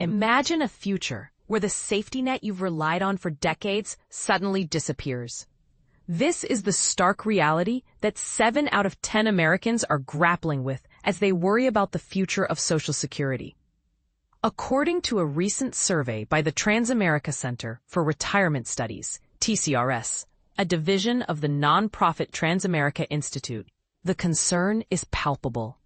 Imagine a future where the safety net you've relied on for decades suddenly disappears. This is the stark reality that 7 out of 10 Americans are grappling with as they worry about the future of Social Security. According to a recent survey by the Transamerica Center for Retirement Studies, TCRS, a division of the nonprofit Transamerica Institute, the concern is palpable.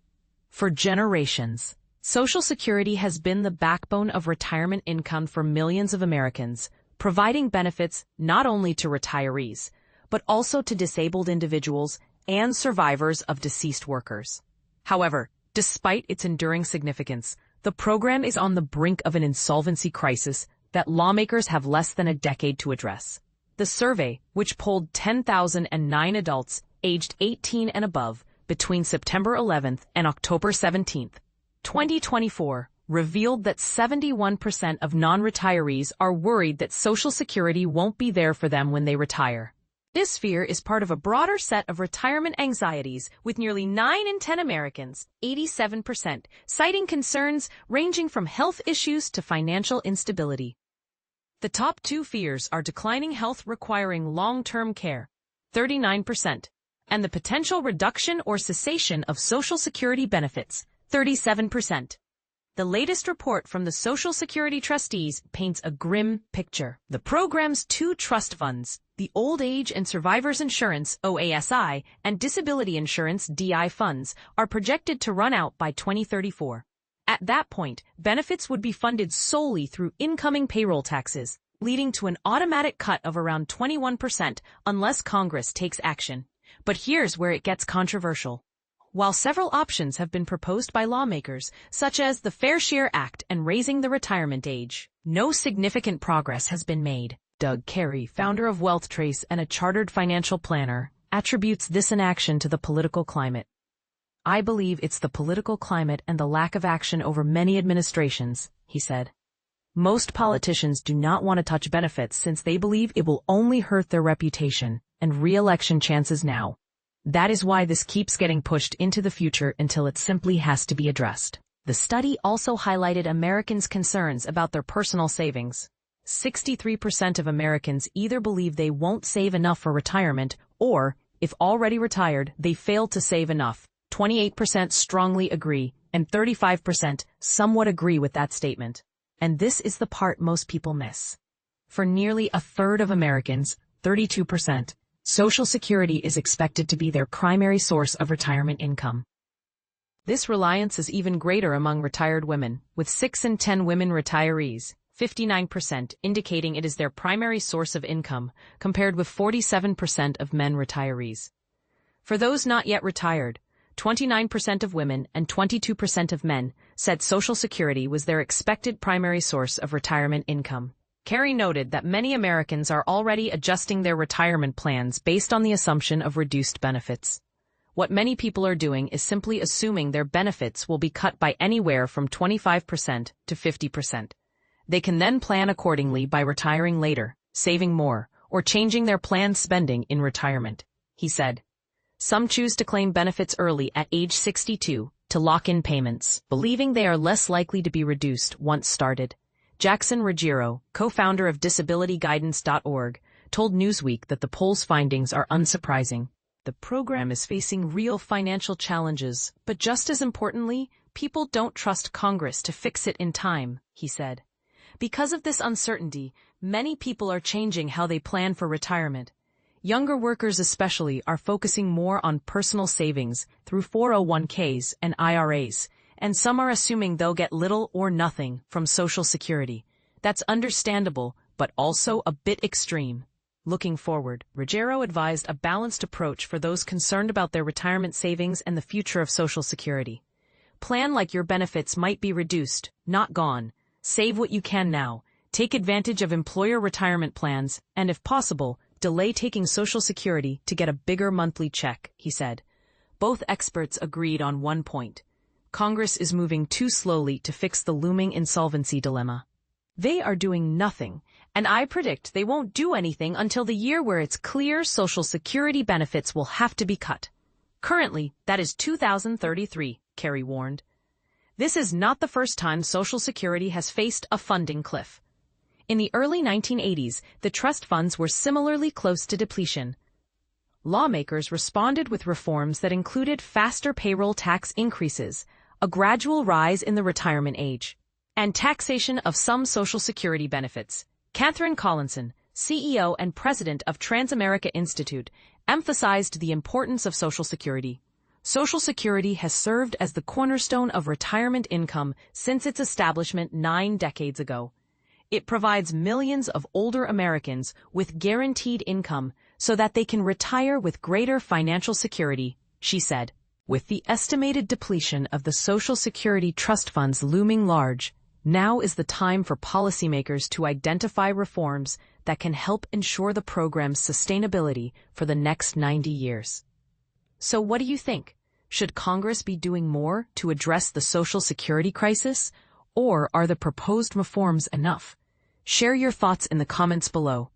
For generations, Social Security has been the backbone of retirement income for millions of Americans, providing benefits not only to retirees, but also to disabled individuals and survivors of deceased workers. However, despite its enduring significance, the program is on the brink of an insolvency crisis that lawmakers have less than a decade to address. The survey, which polled 10,009 adults aged 18 and above between September 11th and October 17th, 2024, revealed that 71% of non-retirees are worried that Social Security won't be there for them when they retire. This fear is part of a broader set of retirement anxieties, with nearly 9 in 10 Americans, 87%, citing concerns ranging from health issues to financial instability. The top 2 fears are declining health requiring long-term care, 39%, and the potential reduction or cessation of Social Security benefits, 37%. The latest report from the Social Security trustees paints a grim picture. The program's 2 trust funds, the Old Age and Survivors Insurance (OASI) and Disability Insurance (DI) funds, are projected to run out by 2034. At that point, benefits would be funded solely through incoming payroll taxes, leading to an automatic cut of around 21% unless Congress takes action. But here's where it gets controversial. While several options have been proposed by lawmakers, such as the Fair Share Act and raising the retirement age, no significant progress has been made. Doug Carey, founder of WealthTrace and a chartered financial planner, attributes this inaction to the political climate. "I believe it's the political climate and the lack of action over many administrations," he said. "Most politicians do not want to touch benefits since they believe it will only hurt their reputation and re-election chances now. That is why this keeps getting pushed into the future until it simply has to be addressed." The study also highlighted Americans' concerns about their personal savings. 63% of Americans either believe they won't save enough for retirement or, if already retired, they failed to save enough. 28% strongly agree, and 35% somewhat agree with that statement. And this is the part most people miss. For nearly a third of Americans, 32%, Social Security is expected to be their primary source of retirement income. This reliance is even greater among retired women, with 6 in 10 women retirees, 59%, indicating it is their primary source of income, compared with 47% of men retirees. For those not yet retired, 29% of women and 22% of men said Social Security was their expected primary source of retirement income. Carey noted that many Americans are already adjusting their retirement plans based on the assumption of reduced benefits. What many people are doing is simply assuming their benefits will be cut by anywhere from 25% to 50%. They can then plan accordingly by retiring later, saving more, or changing their planned spending in retirement, he said. Some choose to claim benefits early at age 62 to lock in payments, believing they are less likely to be reduced once started. Jackson Ruggiero, co-founder of DisabilityGuidance.org, told Newsweek that the poll's findings are unsurprising. The program is facing real financial challenges, but just as importantly, people don't trust Congress to fix it in time, he said. Because of this uncertainty, many people are changing how they plan for retirement. Younger workers especially are focusing more on personal savings through 401ks and IRAs, and some are assuming they'll get little or nothing from Social Security. That's understandable, but also a bit extreme. Looking forward, Ruggiero advised a balanced approach for those concerned about their retirement savings and the future of Social Security. Plan like your benefits might be reduced, not gone. Save what you can now. Take advantage of employer retirement plans, and if possible, delay taking Social Security to get a bigger monthly check, he said. Both experts agreed on one point. Congress is moving too slowly to fix the looming insolvency dilemma. They are doing nothing, and I predict they won't do anything until the year where it's clear Social Security benefits will have to be cut. Currently, that is 2033, Carey warned. This is not the first time Social Security has faced a funding cliff. In the early 1980s, the trust funds were similarly close to depletion. Lawmakers responded with reforms that included faster payroll tax increases, a gradual rise in the retirement age, and taxation of some Social Security benefits. Catherine Collinson, CEO and president of Transamerica Institute, emphasized the importance of Social Security. Social Security has served as the cornerstone of retirement income since its establishment 9 decades ago. It provides millions of older Americans with guaranteed income so that they can retire with greater financial security, she said. With the estimated depletion of the Social Security trust funds looming large, now is the time for policymakers to identify reforms that can help ensure the program's sustainability for the next 90 years. So what do you think? Should Congress be doing more to address the Social Security crisis, or are the proposed reforms enough? Share your thoughts in the comments below.